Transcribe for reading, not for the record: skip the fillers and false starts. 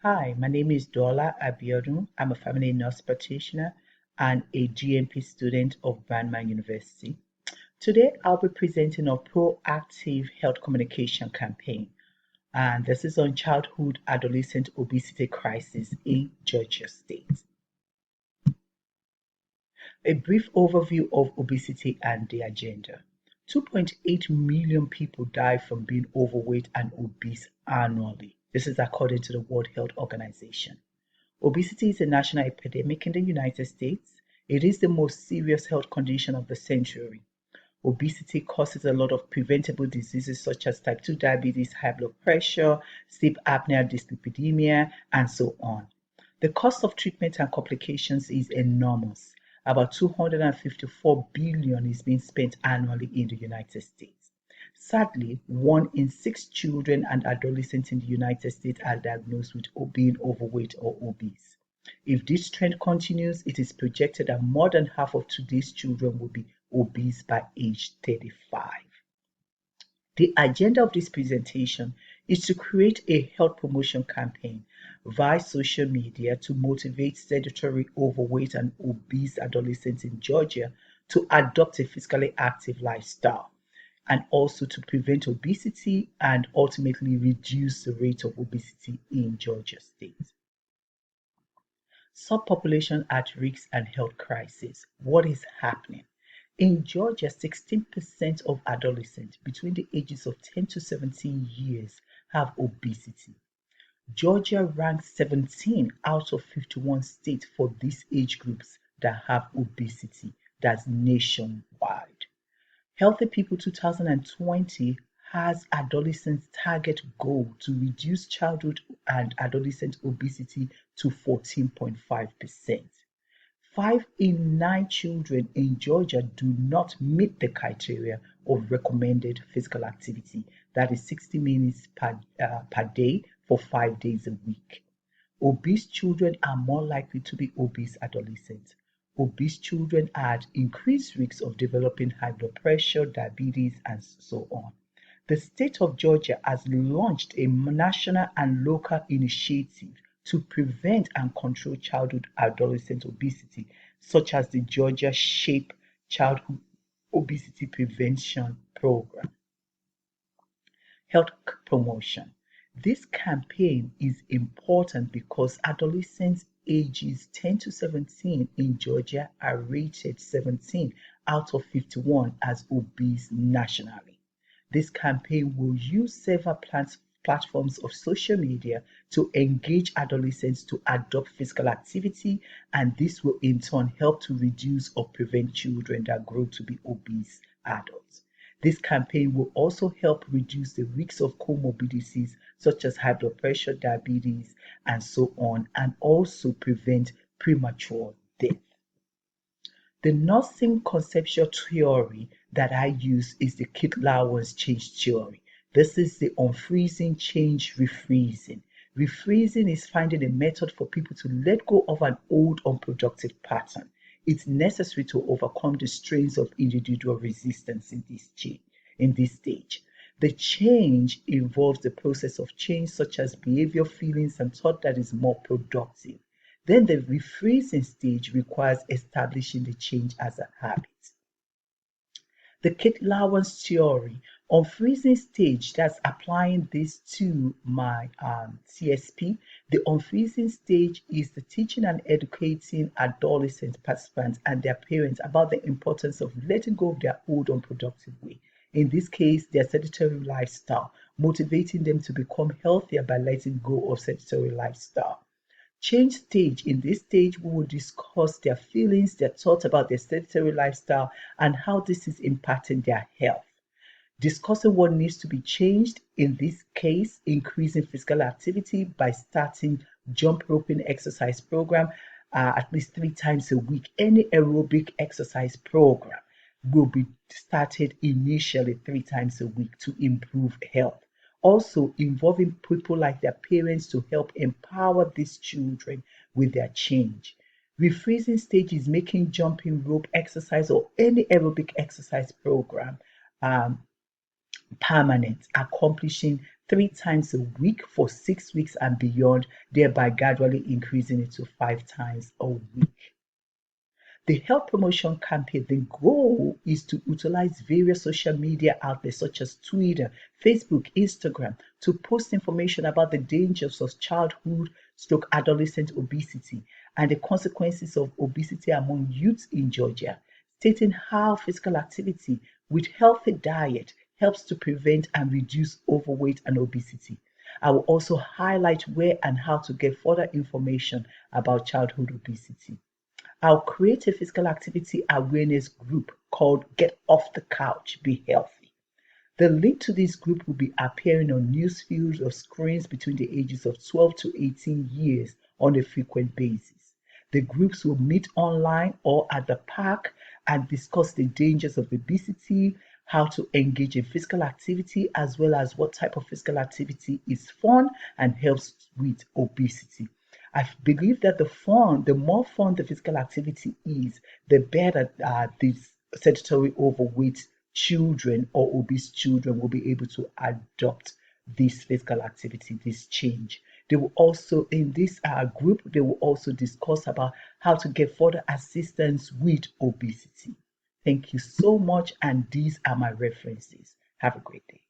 Hi, my name is Dola Abiodun. I'm a family nurse practitioner and a GMP student of Vanman University. Today, I'll be presenting a proactive health communication campaign, and this is on childhood adolescent obesity crisis in Georgia State. A brief overview of obesity and the agenda. 2.8 million people die from being overweight and obese annually. This is according to the World Health Organization. Obesity is a national epidemic in the United States. It is the most serious health condition of the century. Obesity causes a lot of preventable diseases such as type 2 diabetes, high blood pressure, sleep apnea, dyslipidemia, and so on. The cost of treatment and complications is enormous. About 254 billion is being spent annually in the United States. Sadly, 1 in 6 children and adolescents in the United States are diagnosed with being overweight or obese. If this trend continues, it is projected that more than half of today's children will be obese by age 35. The agenda of this presentation is to create a health promotion campaign via social media to motivate sedentary, overweight, and obese adolescents in Georgia to adopt a physically active lifestyle, and also to prevent obesity and ultimately reduce the rate of obesity in Georgia State. Subpopulation at risk and health crisis. What is happening? In Georgia, 16% of adolescents between the ages of 10 to 17 years have obesity. Georgia ranks 17 out of 51 states for these age groups that have obesity. That's nationwide. Healthy People 2020 has adolescents' target goal to reduce childhood and adolescent obesity to 14.5%. 5 in 9 children in Georgia do not meet the criteria of recommended physical activity, that is 60 minutes per day for 5 days a week. Obese children are more likely to be obese adolescents. Obese children are at increased risk of developing high blood pressure, diabetes, and so on. The state of Georgia has launched a national and local initiative to prevent and control childhood adolescent obesity, such as the Georgia SHAPE Childhood Obesity Prevention Program. Health promotion. This campaign is important because adolescents ages 10 to 17 in Georgia are rated 17 out of 51 as obese nationally. This campaign will use several platforms of social media to engage adolescents to adopt physical activity, and this will in turn help to reduce or prevent children that grow to be obese adults. This campaign will also help reduce the risks of comorbidities such as high blood pressure, diabetes, and so on, and also prevent premature death. The nursing conceptual theory that I use is the Kitt-Lawrence change theory. This is the unfreezing, change, refreezing. Refreezing is finding a method for people to let go of an old unproductive pattern. It's necessary to overcome the strains of individual resistance in this stage. The change involves the process of change, such as behavior, feelings, and thought that is more productive. Then the refreezing stage requires establishing the change as a habit. The Kitt-Lawrence theory on freezing stage, that's applying this to my CSP. The unfreezing stage is the teaching and educating adolescent participants and their parents about the importance of letting go of their old unproductive way. In this case, their sedentary lifestyle, motivating them to become healthier by letting go of sedentary lifestyle. Change stage. In this stage, we will discuss their feelings, their thoughts about their sedentary lifestyle, and how this is impacting their health. Discussing what needs to be changed, in this case, increasing physical activity by starting jump roping exercise program at least 3 times a week. Any aerobic exercise program will be started initially 3 times a week to improve health. Also involving people like their parents to help empower these children with their change. Refreezing stage is making jumping rope exercise or any aerobic exercise program permanent, accomplishing 3 times a week for 6 weeks and beyond, thereby gradually increasing it to 5 times a week. The health promotion campaign, the goal is to utilize various social media outlets such as Twitter, Facebook, Instagram to post information about the dangers of childhood stroke adolescent obesity and the consequences of obesity among youths in Georgia, stating how physical activity with healthy diet helps to prevent and reduce overweight and obesity. I will also highlight where and how to get further information about childhood obesity. I'll create a physical activity awareness group called Get Off the Couch, Be Healthy. The link to this group will be appearing on news feeds or screens between the ages of 12 to 18 years on a frequent basis. The groups will meet online or at the park and discuss the dangers of obesity, how to engage in physical activity, as well as what type of physical activity is fun and helps with obesity. I believe that the more fun the physical activity is, the better these sedentary overweight children or obese children will be able to adopt this physical activity, this change. They will also, in this group, they will also discuss about how to get further assistance with obesity. Thank you so much, and these are my references. Have a great day.